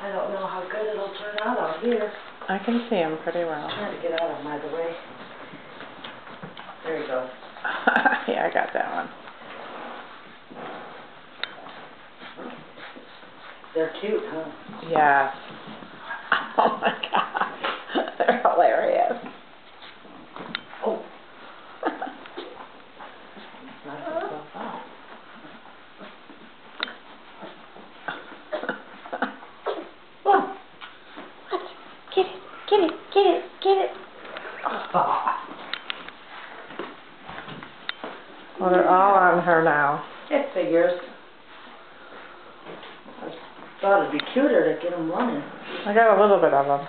I don't know how good it'll turn out here. I can see him pretty well. I'm trying to get out of my way. There he goes. Yeah, I got that one. They're cute, huh? Yeah. Oh my gosh. They're hilarious. Oh. Knock yourself out. Oh. What? Get it, get it, get it, get it. Oh. Well, they're all on her now. It figures. I thought it'd be cuter to get them running. I got a little bit of them.